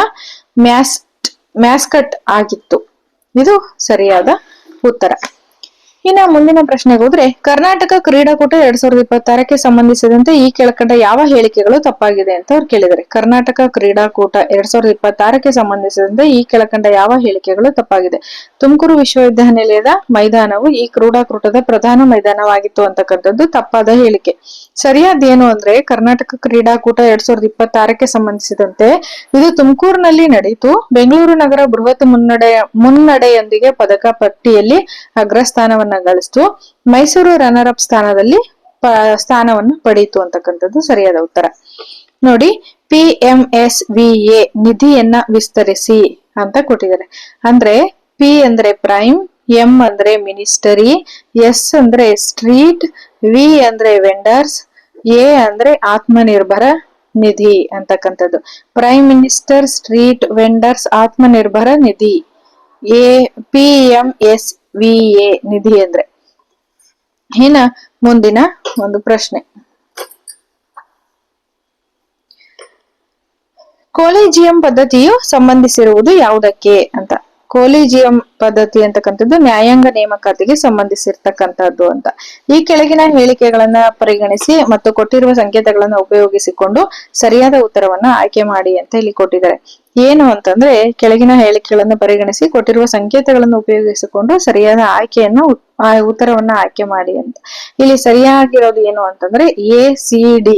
ಮ್ಯಾಸ್ಕಟ್ ಆಗಿತ್ತು. ಇದು ಸರಿಯಾದ ಉತ್ತರ. ಇನ್ನ ಮುಂದಿನ ಪ್ರಶ್ನೆಗೆ ಹೋದ್ರೆ, ಕರ್ನಾಟಕ ಕ್ರೀಡಾಕೂಟ 2026ಕ್ಕೆ ಸಂಬಂಧಿಸಿದಂತೆ ಈ ಕೆಳಕಂಡ ಯಾವ ಹೇಳಿಕೆಗಳು ತಪ್ಪಾಗಿದೆ ಅಂತ ಅವ್ರು ಕೇಳಿದ್ದಾರೆ. ಕರ್ನಾಟಕ ಕ್ರೀಡಾಕೂಟ 2026ಕ್ಕೆ ಸಂಬಂಧಿಸಿದಂತೆ ಈ ಕೆಳಕಂಡ ಯಾವ ಹೇಳಿಕೆಗಳು ತಪ್ಪಾಗಿದೆ? ತುಮಕೂರು ವಿಶ್ವವಿದ್ಯಾನಿಲಯದ ಮೈದಾನವು ಈ ಕ್ರೀಡಾಕೂಟದ ಪ್ರಧಾನ ಮೈದಾನವಾಗಿತ್ತು ಅಂತಕ್ಕಂಥದ್ದು ತಪ್ಪಾದ ಹೇಳಿಕೆ. ಸರಿಯಾದೇನು ಅಂದ್ರೆ, ಕರ್ನಾಟಕ ಕ್ರೀಡಾಕೂಟ 2026ಕ್ಕೆ ಸಂಬಂಧಿಸಿದಂತೆ ಇದು ತುಮಕೂರಿನಲ್ಲಿ ನಡೆಯಿತು. ಬೆಂಗಳೂರು ನಗರ ಬೃಹತ್ ಮುನ್ನಡೆಯೊಂದಿಗೆ ಪದಕ ಪಟ್ಟಿಯಲ್ಲಿ ಅಗ್ರಸ್ಥಾನವನ್ನ ಗಳಿಸಿತು. ಮೈಸೂರು ರನ್ನರ್ ಅಪ್ ಸ್ಥಾನವನ್ನು ಪಡೆಯಿತು ಅಂತಕ್ಕಂಥದ್ದು ಸರಿಯಾದ ಉತ್ತರ. ನೋಡಿ, PMSVA ನಿಧಿಯನ್ನ ವಿಸ್ತರಿಸಿ ಅಂತ ಕೊಟ್ಟಿದ್ದಾರೆ. ಅಂದ್ರೆ ಪಿ ಅಂದ್ರೆ ಪ್ರೈಮ್, ಎಂ ಅಂದ್ರೆ ಮಿನಿಸ್ಟರಿ, ಎಸ್ ಅಂದ್ರೆ ಸ್ಟ್ರೀಟ್, ವಿ ಅಂದ್ರೆ ವೆಂಡರ್ಸ್, ಎ ಅಂದ್ರೆ ಆತ್ಮನಿರ್ಭರ ನಿಧಿ ಅಂತಕ್ಕಂಥದ್ದು. Prime minister, street vendors, Atmanirbhar Nidhi, PMSVA Nidhi ಅಂದ್ರೆ. ಇನ್ನ ಮುಂದಿನ ಒಂದು ಪ್ರಶ್ನೆ, ಕೊಲಿಜಿಯಂ ಪದ್ಧತಿಯು ಸಂಬಂಧಿಸಿರುವುದು ಯಾವುದಕ್ಕೆ ಅಂತ. ಕೊಲಿಜಿಯಂ ಪದ್ಧತಿ ಅಂತಕ್ಕಂಥದ್ದು ನ್ಯಾಯಾಂಗ ನೇಮಕಾತಿಗೆ ಸಂಬಂಧಿಸಿರ್ತಕ್ಕಂಥದ್ದು ಅಂತ. ಈ ಕೆಳಗಿನ ಹೇಳಿಕೆಗಳನ್ನ ಪರಿಗಣಿಸಿ ಮತ್ತು ಕೊಟ್ಟಿರುವ ಸಂಕೇತಗಳನ್ನ ಉಪಯೋಗಿಸಿಕೊಂಡು ಸರಿಯಾದ ಉತ್ತರವನ್ನ ಆಯ್ಕೆ ಮಾಡಿ ಅಂತ ಇಲ್ಲಿ ಕೊಟ್ಟಿದ್ದಾರೆ. ಏನು ಅಂತಂದ್ರೆ ಕೆಳಗಿನ ಹೇಳಿಕೆಗಳನ್ನು ಪರಿಗಣಿಸಿ ಕೊಟ್ಟಿರುವ ಸಂಕೇತಗಳನ್ನು ಉಪಯೋಗಿಸಿಕೊಂಡು ಸರಿಯಾದ ಆಯ್ಕೆಯನ್ನು ಉತ್ತರವನ್ನ ಆಯ್ಕೆ ಮಾಡಿ ಅಂತ. ಇಲ್ಲಿ ಸರಿಯಾಗಿರೋದು ಏನು ಅಂತಂದ್ರೆ ACD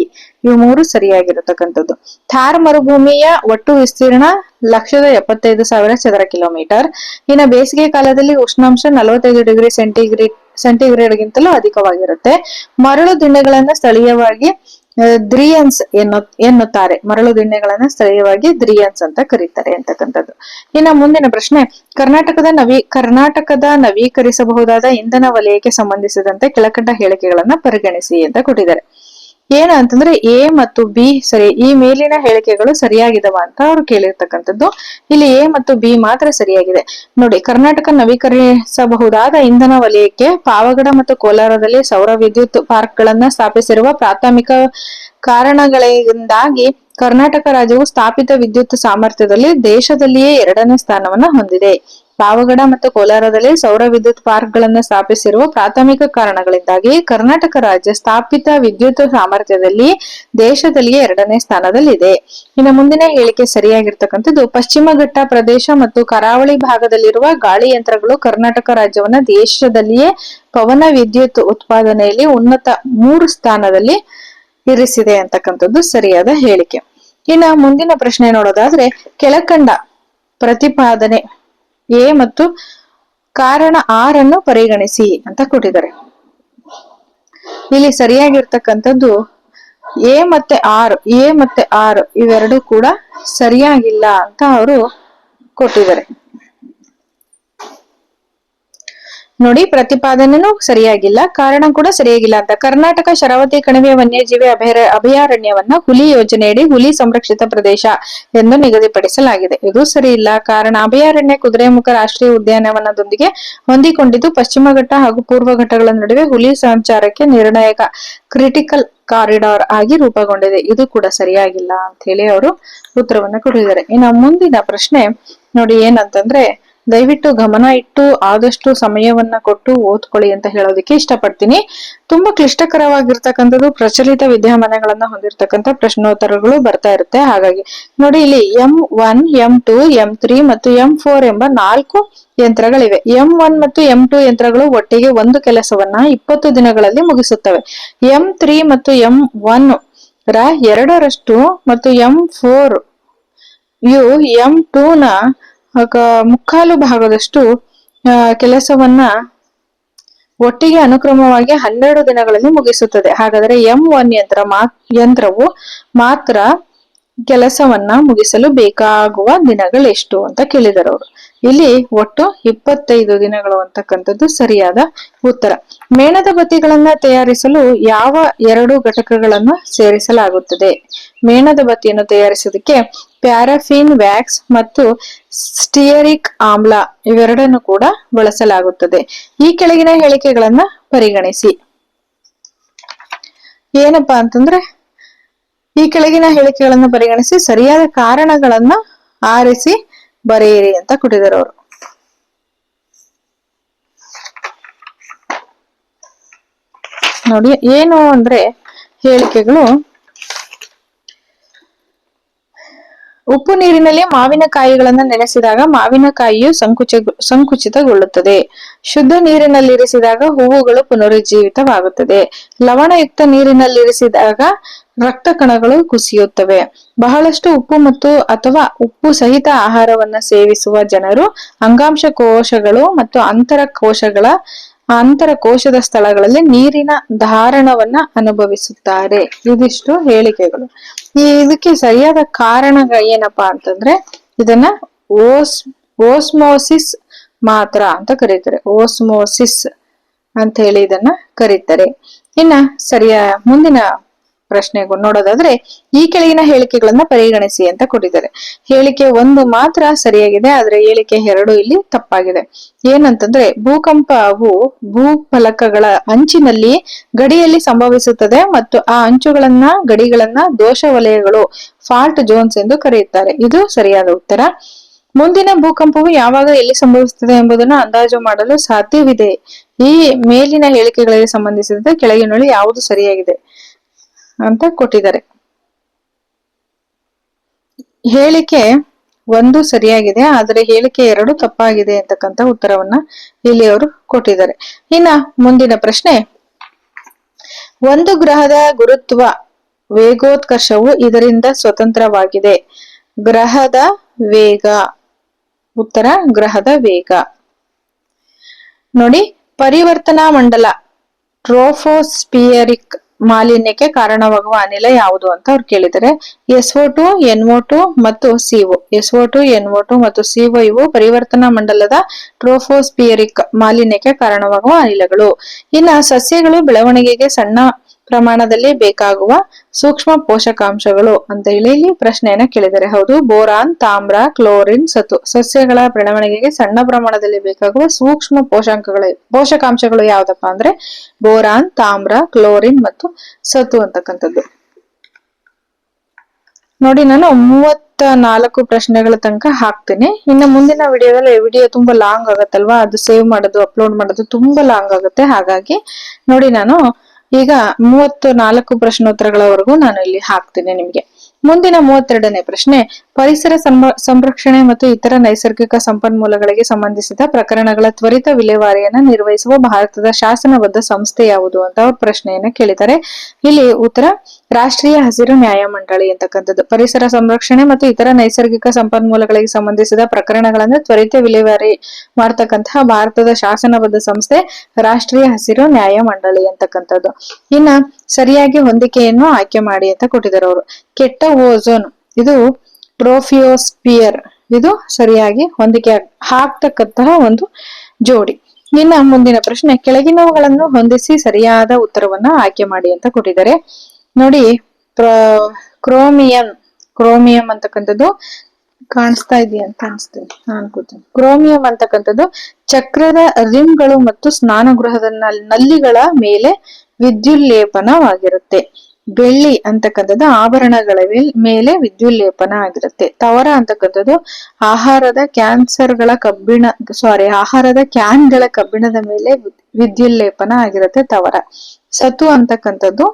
ಇವು ಮೂರು ಸರಿಯಾಗಿರತಕ್ಕಂಥದ್ದು. ಥಾರ್ ಮರುಭೂಮಿಯ ಒಟ್ಟು ವಿಸ್ತೀರ್ಣ 1,75,000 ಚದರ ಕಿಲೋಮೀಟರ್. ಇನ್ನು ಬೇಸಿಗೆ ಕಾಲದಲ್ಲಿ ಉಷ್ಣಾಂಶ 45 ಡಿಗ್ರಿ ಸೆಂಟಿಗ್ರೇಡ್ ಗಿಂತಲೂ ಅಧಿಕವಾಗಿರುತ್ತೆ. ಮರಳು ದಿಣ್ಣೆಗಳನ್ನ ಸ್ಥಳೀಯವಾಗಿ ದ್ರಿಯನ್ಸ್ ಎನ್ನುತ್ತಾರೆ. ಮರಳು ದಿಣ್ಣೆಗಳನ್ನ ಸ್ಥಳೀಯವಾಗಿ ದ್ರಿಯನ್ಸ್ ಅಂತ ಕರೀತಾರೆ ಅಂತಕ್ಕಂಥದ್ದು. ಇನ್ನ ಮುಂದಿನ ಪ್ರಶ್ನೆ, ಕರ್ನಾಟಕದ ನವೀಕರಿಸಬಹುದಾದ ಇಂಧನ ವಲಯಕ್ಕೆ ಸಂಬಂಧಿಸಿದಂತೆ ಕೆಳಕಂಡ ಹೇಳಿಕೆಗಳನ್ನ ಪರಿಗಣಿಸಿ ಅಂತ ಕೊಟ್ಟಿದ್ದಾರೆ. ಏನ ಅಂತಂದ್ರೆ A ಮತ್ತು B ಸರಿ, ಈ ಮೇಲಿನ ಹೇಳಿಕೆಗಳು ಸರಿಯಾಗಿದವ ಅಂತ ಅವ್ರು ಕೇಳಿರ್ತಕ್ಕಂಥದ್ದು. ಇಲ್ಲಿ A ಮತ್ತು B ಮಾತ್ರ ಸರಿಯಾಗಿದೆ. ನೋಡಿ, ಕರ್ನಾಟಕ ನವೀಕರಿಸಬಹುದಾದ ಇಂಧನ ವಲಯಕ್ಕೆ ಪಾವಗಡ ಮತ್ತು ಕೋಲಾರದಲ್ಲಿ ಸೌರ ವಿದ್ಯುತ್ ಪಾರ್ಕ್ ಗಳನ್ನ ಸ್ಥಾಪಿಸಿರುವ ಪ್ರಾಥಮಿಕ ಕಾರಣಗಳಿಂದಾಗಿ ಕರ್ನಾಟಕ ರಾಜ್ಯವು ಸ್ಥಾಪಿತ ವಿದ್ಯುತ್ ಸಾಮರ್ಥ್ಯದಲ್ಲಿ ದೇಶದಲ್ಲಿಯೇ 2ನೇ ಸ್ಥಾನವನ್ನ ಹೊಂದಿದೆ. ಪಾವಗಡ ಮತ್ತು ಕೋಲಾರದಲ್ಲಿ ಸೌರ ವಿದ್ಯುತ್ ಪಾರ್ಕ್ ಗಳನ್ನ ಸ್ಥಾಪಿಸಿರುವ ಪ್ರಾಥಮಿಕ ಕಾರಣಗಳಿಂದಾಗಿ ಕರ್ನಾಟಕ ರಾಜ್ಯ ಸ್ಥಾಪಿತ ವಿದ್ಯುತ್ ಸಾಮರ್ಥ್ಯದಲ್ಲಿ ದೇಶದಲ್ಲಿಯೇ 2ನೇ ಸ್ಥಾನದಲ್ಲಿದೆ. ಇನ್ನು ಮುಂದಿನ ಹೇಳಿಕೆ ಸರಿಯಾಗಿರ್ತಕ್ಕಂಥದ್ದು, ಪಶ್ಚಿಮ ಘಟ್ಟ ಪ್ರದೇಶ ಮತ್ತು ಕರಾವಳಿ ಭಾಗದಲ್ಲಿರುವ ಗಾಳಿ ಯಂತ್ರಗಳು ಕರ್ನಾಟಕ ರಾಜ್ಯವನ್ನ ದೇಶದಲ್ಲಿಯೇ ಪವನ ವಿದ್ಯುತ್ ಉತ್ಪಾದನೆಯಲ್ಲಿ ಉನ್ನತ 3 ಸ್ಥಾನದಲ್ಲಿ ಇರಿಸಿದೆ ಅಂತಕ್ಕಂಥದ್ದು ಸರಿಯಾದ ಹೇಳಿಕೆ. ಇನ್ನ ಮುಂದಿನ ಪ್ರಶ್ನೆ ನೋಡೋದಾದ್ರೆ, ಕೆಳಕಂಡ ಪ್ರತಿಪಾದನೆ A ಮತ್ತು ಕಾರಣ R ಅನ್ನು ಪರಿಗಣಿಸಿ ಅಂತ ಕೊಟ್ಟಿದ್ದಾರೆ. ಇಲ್ಲಿ ಸರಿಯಾಗಿರ್ತಕ್ಕಂಥದ್ದು A ಮತ್ತೆ R ಇವೆರಡು ಕೂಡ ಸರಿಯಾಗಿಲ್ಲ ಅಂತ ಅವರು ಕೊಟ್ಟಿದ್ದಾರೆ. ನೋಡಿ, ಪ್ರತಿಪಾದನೆನೂ ಸರಿಯಾಗಿಲ್ಲ, ಕಾರಣ ಕೂಡ ಸರಿಯಾಗಿಲ್ಲ ಅಂತ. ಕರ್ನಾಟಕ ಶರಾವತಿ ಕಣಿವೆ ವನ್ಯಜೀವಿ ಅಭಯಾರಣ್ಯವನ್ನ ಹುಲಿ ಯೋಜನೆಯಡಿ ಹುಲಿ ಸಂರಕ್ಷಿತ ಪ್ರದೇಶ ಎಂದು ನಿಗದಿಪಡಿಸಲಾಗಿದೆ. ಇದು ಸರಿ ಇಲ್ಲ. ಕಾರಣ, ಅಭಯಾರಣ್ಯ ಕುದುರೆಮುಖ ರಾಷ್ಟ್ರೀಯ ಉದ್ಯಾನವನದೊಂದಿಗೆ ಹೊಂದಿಕೊಂಡಿದ್ದು ಪಶ್ಚಿಮ ಘಟ್ಟ ಹಾಗೂ ಪೂರ್ವ ಘಟ್ಟಗಳ ನಡುವೆ ಹುಲಿ ಸಂಚಾರಕ್ಕೆ ನಿರ್ಣಾಯಕ ಕ್ರಿಟಿಕಲ್ ಕಾರಿಡಾರ್ ಆಗಿ ರೂಪುಗೊಂಡಿದೆ. ಇದು ಕೂಡ ಸರಿಯಾಗಿಲ್ಲ ಅಂತ ಹೇಳಿ ಅವರು ಉತ್ತರವನ್ನ ಕೊಟ್ಟಿದ್ದಾರೆ. ಇನ್ನು ಮುಂದಿನ ಪ್ರಶ್ನೆ ನೋಡಿ, ಏನಂತಂದ್ರೆ ದಯವಿಟ್ಟು ಗಮನ ಇಟ್ಟು ಆದಷ್ಟು ಸಮಯವನ್ನ ಕೊಟ್ಟು ಓದ್ಕೊಳ್ಳಿ ಅಂತ ಹೇಳೋದಕ್ಕೆ ಇಷ್ಟಪಡ್ತೀನಿ. ತುಂಬಾ ಕ್ಲಿಷ್ಟಕರವಾಗಿರ್ತಕ್ಕಂಥದ್ದು, ಪ್ರಚಲಿತ ವಿದ್ಯಮಾನಗಳನ್ನ ಹೊಂದಿರತಕ್ಕಂಥ ಪ್ರಶ್ನೋತ್ತರಗಳು ಬರ್ತಾ ಇರುತ್ತೆ. ಹಾಗಾಗಿ ನೋಡಿ, ಇಲ್ಲಿ M1, M2, M3 ಮತ್ತು M4 ಎಂಬ 4 ಯಂತ್ರಗಳಿವೆ. M1 ಮತ್ತು M2 ಯಂತ್ರಗಳು ಒಟ್ಟಿಗೆ ಒಂದು ಕೆಲಸವನ್ನ 20 ದಿನಗಳಲ್ಲಿ ಮುಗಿಸುತ್ತವೆ. M3 ಮತ್ತು M1 ರ 2ರಷ್ಟು ಮತ್ತು M4 ಇವು M2 ನ ಮುಕ್ಕಾಲು ಭಾಗದಷ್ಟು ಕೆಲಸವನ್ನ ಒಟ್ಟಿಗೆ ಅನುಕ್ರಮವಾಗಿ 12 ದಿನಗಳಲ್ಲಿ ಮುಗಿಸುತ್ತದೆ. ಹಾಗಾದ್ರೆ M1 ಯಂತ್ರವು ಮಾತ್ರ ಕೆಲಸವನ್ನ ಮುಗಿಸಲು ಬೇಕಾಗುವ ದಿನಗಳೆಷ್ಟು ಅಂತ ಕೇಳಿದರು ಅವರು. ಇಲ್ಲಿ ಒಟ್ಟು 25 ದಿನಗಳು ಅಂತಕ್ಕಂಥದ್ದು ಸರಿಯಾದ ಉತ್ತರ. ಮೇಣದ ಬತ್ತಿಗಳನ್ನ ತಯಾರಿಸಲು ಯಾವ 2 ಘಟಕಗಳನ್ನು ಸೇರಿಸಲಾಗುತ್ತದೆ? ಮೇಣದ ಬತ್ತಿಯನ್ನು ತಯಾರಿಸೋದಕ್ಕೆ ಪ್ಯಾರಾಫಿನ್ ವ್ಯಾಕ್ಸ್ ಮತ್ತು ಸ್ಟಿಯರಿಕ್ ಆಮ್ಲ ಇವೆರಡನ್ನು ಕೂಡ ಬಳಸಲಾಗುತ್ತದೆ. ಈ ಕೆಳಗಿನ ಹೇಳಿಕೆಗಳನ್ನ ಪರಿಗಣಿಸಿ. ಏನಪ್ಪಾ ಅಂತಂದ್ರೆ, ಈ ಕೆಳಗಿನ ಹೇಳಿಕೆಗಳನ್ನು ಪರಿಗಣಿಸಿ ಸರಿಯಾದ ಕಾರಣಗಳನ್ನ ಆರಿಸಿ ಬರೆಯಿರಿ ಅಂತ ಕೊಟ್ಟಿದ್ದಾರೆ ಅವರು. ನೋಡಿ, ಏನು ಅಂದ್ರೆ ಹೇಳಿಕೆಗಳು, ಉಪ್ಪು ನೀರಿನಲ್ಲಿ ಮಾವಿನಕಾಯಿಗಳನ್ನ ನೆನೆಸಿದಾಗ ಮಾವಿನಕಾಯಿಯು ಸಂಕುಚಿತಗೊಳ್ಳುತ್ತದೆ. ಶುದ್ಧ ನೀರಿನಲ್ಲಿರಿಸಿದಾಗ ಹೂವುಗಳು ಪುನರುಜ್ಜೀವಿತವಾಗುತ್ತದೆ. ಲವಣಯುಕ್ತ ನೀರಿನಲ್ಲಿರಿಸಿದಾಗ ರಕ್ತ ಕಣಗಳು ಕುಸಿಯುತ್ತವೆ. ಬಹಳಷ್ಟು ಉಪ್ಪು ಅಥವಾ ಉಪ್ಪು ಸಹಿತ ಆಹಾರವನ್ನ ಸೇವಿಸುವ ಜನರು ಅಂಗಾಂಶ ಕೋಶಗಳು ಮತ್ತು ಅಂತರ ಕೋಶದ ಸ್ಥಳಗಳಲ್ಲಿ ನೀರಿನ ಧಾರಣವನ್ನ ಅನುಭವಿಸುತ್ತಾರೆ. ಇದಿಷ್ಟು ಹೇಳಿಕೆಗಳು. ಇದಕ್ಕೆ ಸರಿಯಾದ ಕಾರಣ ಏನಪ್ಪಾ ಅಂತಂದ್ರೆ, ಇದನ್ನ ಓಸ್ಮೋಸಿಸ್ ಮಾತ್ರ ಅಂತ ಕರೀತಾರೆ. ಓಸ್ಮೋಸಿಸ್ ಅಂತ ಹೇಳಿ ಇದನ್ನ ಕರೀತಾರೆ. ಇನ್ನ ಮುಂದಿನ ಪ್ರಶ್ನೆಗೂ ನೋಡೋದಾದ್ರೆ, ಈ ಕೆಳಗಿನ ಹೇಳಿಕೆಗಳನ್ನ ಪರಿಗಣಿಸಿ ಅಂತ ಕೊಟ್ಟಿದ್ದಾರೆ. ಹೇಳಿಕೆ 1 ಮಾತ್ರ ಸರಿಯಾಗಿದೆ, ಆದ್ರೆ ಹೇಳಿಕೆ 2 ಇಲ್ಲಿ ತಪ್ಪಾಗಿದೆ. ಏನಂತಂದ್ರೆ, ಭೂಕಂಪವು ಭೂಫಲಕಗಳ ಅಂಚಿನಲ್ಲಿ ಗಡಿಯಲ್ಲಿ ಸಂಭವಿಸುತ್ತದೆ ಮತ್ತು ಆ ಗಡಿಗಳನ್ನ ದೋಷ ವಲಯಗಳು ಫಾಲ್ಟ್ ಜೋನ್ಸ್ ಎಂದು ಕರೆಯುತ್ತಾರೆ. ಇದು ಸರಿಯಾದ ಉತ್ತರ. ಮುಂದಿನ ಭೂಕಂಪವು ಯಾವಾಗ ಎಲ್ಲಿ ಸಂಭವಿಸುತ್ತದೆ ಎಂಬುದನ್ನು ಅಂದಾಜು ಮಾಡಲು ಸಾಧ್ಯವಿದೆ. ಈ ಮೇಲಿನ ಹೇಳಿಕೆಗಳಿಗೆ ಸಂಬಂಧಿಸಿದಂತೆ ಕೆಳಗಿನಲ್ಲಿ ಯಾವುದು ಸರಿಯಾಗಿದೆ ಅಂತ ಕೊಟ್ಟಿದ್ದಾರೆ. ಹೇಳಿಕೆ 1 ಸರಿಯಾಗಿದೆ, ಆದರೆ ಹೇಳಿಕೆ 2 ತಪ್ಪಾಗಿದೆ ಅಂತಕ್ಕಂಥ ಉತ್ತರವನ್ನ ಇಲ್ಲಿ ಅವರು ಕೊಟ್ಟಿದ್ದಾರೆ. ಇನ್ನ ಮುಂದಿನ ಪ್ರಶ್ನೆ, ಒಂದು ಗ್ರಹದ ಗುರುತ್ವ ವೇಗೋತ್ಕರ್ಷವು ಇದರಿಂದ ಸ್ವತಂತ್ರವಾಗಿದೆ. ಗ್ರಹದ ವೇಗ. ಉತ್ತರ ಗ್ರಹದ ವೇಗ. ನೋಡಿ, ಪರಿವರ್ತನಾ ಮಂಡಲ ಟ್ರೋಫೋಸ್ಪಿಯರಿಕ್ ಮಾಲಿನ್ಯಕ್ಕೆ ಕಾರಣವಾಗುವ ಅನಿಲ ಯಾವುದು ಅಂತ ಅವ್ರು ಕೇಳಿದರೆ SO2, NO2 ಮತ್ತು CO. SO2, NO2 ಮತ್ತು CO ಇವು ಪರಿವರ್ತನಾ ಮಂಡಲದ ಟ್ರೋಫೋಸ್ಪಿಯರಿಕ್ ಮಾಲಿನ್ಯಕ್ಕೆ ಕಾರಣವಾಗುವ ಅನಿಲಗಳು. ಇನ್ನ ಸಸ್ಯಗಳು ಬೆಳವಣಿಗೆಗೆ ಸಣ್ಣ ಪ್ರಮಾಣದಲ್ಲಿ ಬೇಕಾಗುವ ಸೂಕ್ಷ್ಮ ಪೋಷಕಾಂಶಗಳು ಅಂತ ಹೇಳಿ ಇಲ್ಲಿ ಪ್ರಶ್ನೆಯನ್ನ ಕೇಳಿದರೆ ಹೌದು, ಬೋರಾನ್, ತಾಮ್ರ, ಕ್ಲೋರಿನ್, ಸತು. ಸಸ್ಯಗಳ ಬೆಳವಣಿಗೆಗೆ ಸಣ್ಣ ಪ್ರಮಾಣದಲ್ಲಿ ಬೇಕಾಗುವ ಸೂಕ್ಷ್ಮ ಪೋಷಕಾಂಶಗಳು ಯಾವ್ದಪ್ಪ ಅಂದ್ರೆ ಬೋರಾನ್, ತಾಮ್ರ, ಕ್ಲೋರಿನ್ ಮತ್ತು ಸತು ಅಂತಕ್ಕಂಥದ್ದು. ನೋಡಿ, ನಾನು 34 ಪ್ರಶ್ನೆಗಳ ತನಕ ಹಾಕ್ತೀನಿ. ಇನ್ನು ಮುಂದಿನ ವಿಡಿಯೋದಲ್ಲಿ ವಿಡಿಯೋ ತುಂಬಾ ಲಾಂಗ್ ಆಗತ್ತಲ್ವಾ, ಅದು ಸೇವ್ ಮಾಡೋದು ಅಪ್ಲೋಡ್ ಮಾಡೋದು ತುಂಬಾ ಲಾಂಗ್ ಆಗುತ್ತೆ. ಹಾಗಾಗಿ ನೋಡಿ, ನಾನು ಈಗ 34 ಪ್ರಶ್ನೋತ್ತರಗಳವರೆಗೂ ನಾನು ಇಲ್ಲಿ ಹಾಕ್ತೀನಿ ನಿಮ್ಗೆ. ಮುಂದಿನ 32ನೇ ಪ್ರಶ್ನೆ, ಪರಿಸರ ಸಂರಕ್ಷಣೆ ಮತ್ತು ಇತರ ನೈಸರ್ಗಿಕ ಸಂಪನ್ಮೂಲಗಳಿಗೆ ಸಂಬಂಧಿಸಿದ ಪ್ರಕರಣಗಳ ತ್ವರಿತ ವಿಲೇವಾರಿಯನ್ನು ನಿರ್ವಹಿಸುವ ಭಾರತದ ಶಾಸನಬದ್ಧ ಸಂಸ್ಥೆ ಯಾವುದು ಅಂತ ಅವ್ರ ಪ್ರಶ್ನೆಯನ್ನ ಕೇಳಿದ್ದಾರೆ. ಇಲ್ಲಿ ಉತ್ತರ ರಾಷ್ಟ್ರೀಯ ಹಸಿರು ನ್ಯಾಯಮಂಡಳಿ ಅಂತಕ್ಕಂಥದ್ದು. ಪರಿಸರ ಸಂರಕ್ಷಣೆ ಮತ್ತು ಇತರ ನೈಸರ್ಗಿಕ ಸಂಪನ್ಮೂಲಗಳಿಗೆ ಸಂಬಂಧಿಸಿದ ಪ್ರಕರಣಗಳನ್ನು ತ್ವರಿತ ವಿಲೇವಾರಿ ಮಾಡ್ತಕ್ಕಂತಹ ಭಾರತದ ಶಾಸನಬದ್ಧ ಸಂಸ್ಥೆ ರಾಷ್ಟ್ರೀಯ ಹಸಿರು ನ್ಯಾಯಮಂಡಳಿ ಅಂತಕ್ಕಂಥದ್ದು. ಇನ್ನ ಸರಿಯಾಗಿ ಹೊಂದಿಕೆಯನ್ನು ಆಯ್ಕೆ ಮಾಡಿ ಅಂತ ಕೊಟ್ಟಿದ್ದಾರೆ ಅವರು. ಕೆಟ್ಟ ಓಝೋನ್, ಇದು ಟ್ರೋಫಿಯೋಸ್ಪಿಯರ್, ಇದು ಸರಿಯಾಗಿ ಹೊಂದಿಕೆ ಹಾಕ್ತಕ್ಕಂತಹ ಒಂದು ಜೋಡಿ. ಇನ್ನ ಮುಂದಿನ ಪ್ರಶ್ನೆ, ಕೆಳಗಿನವುಗಳನ್ನು ಹೊಂದಿಸಿ ಸರಿಯಾದ ಉತ್ತರವನ್ನ ಆಯ್ಕೆ ಮಾಡಿ ಅಂತ ಕೊಟ್ಟಿದ್ದಾರೆ. ನೋಡಿ, ಕ್ರೋಮಿಯಂ ಅಂತಕ್ಕಂಥದ್ದು ಕಾಣಿಸ್ತಾ ಇದೆಯಾ ಅಂತ ಅನ್ಸ್ತೀನಿ, ಅನ್ಕೋತೀನಿ. ಕ್ರೋಮಿಯಂ ಅಂತಕ್ಕಂಥದ್ದು ಚಕ್ರದ ರಿಮ್ಗಳು ಮತ್ತು ಸ್ನಾನಗೃಹದ ನಲ್ಲಿಗಳ ಮೇಲೆ ವಿದ್ಯುಲ್ಲೇಪನವಾಗಿರುತ್ತೆ. ಬೆಳ್ಳಿ ಅಂತಕ್ಕಂಥದ್ದು ಆಭರಣಗಳ ಮೇಲೆ ವಿದ್ಯುಲ್ಲೇಪನ ಆಗಿರುತ್ತೆ. ತವರ ಅಂತಕ್ಕಂಥದ್ದು ಆಹಾರದ ಕ್ಯಾನ್ಗಳ ಕಬ್ಬಿಣದ ಮೇಲೆ ವಿದ್ಯುಲ್ಲೇಪನ ಆಗಿರುತ್ತೆ ತವರ. ಸತು ಅಂತಕ್ಕಂಥದ್ದು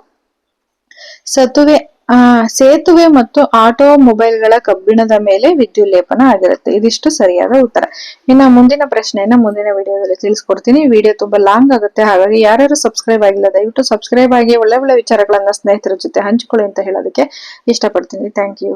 ಸೇತುವೆ ಮತ್ತು ಆಟೋಮೊಬೈಲ್ಗಳ ಕಬ್ಬಿಣದ ಮೇಲೆ ವಿದ್ಯುಲ್ಲೇಪನ ಆಗಿರುತ್ತೆ. ಇದಿಷ್ಟು ಸರಿಯಾದ ಉತ್ತರ. ಇನ್ನ ಮುಂದಿನ ಪ್ರಶ್ನೆಯನ್ನ ಮುಂದಿನ ವಿಡಿಯೋದಲ್ಲಿ ತಿಳಿಸ್ಕೊಡ್ತೀನಿ. ವಿಡಿಯೋ ತುಂಬಾ ಲಾಂಗ್ ಆಗುತ್ತೆ, ಹಾಗಾಗಿ ಯಾರ್ಯಾರು ಸಬ್ಸ್ಕ್ರೈಬ್ ಆಗಿಲ್ಲ ದಯವಿಟ್ಟು ಸಬ್ಸ್ಕ್ರೈಬ್ ಆಗಿ ಒಳ್ಳೆ ಒಳ್ಳೆ ವಿಚಾರಗಳನ್ನ ಸ್ನೇಹಿತರ ಜೊತೆ ಹಂಚಿಕೊಳ್ಳಿ ಅಂತ ಹೇಳೋದಕ್ಕೆ ಇಷ್ಟಪಡ್ತೀನಿ. Thank you.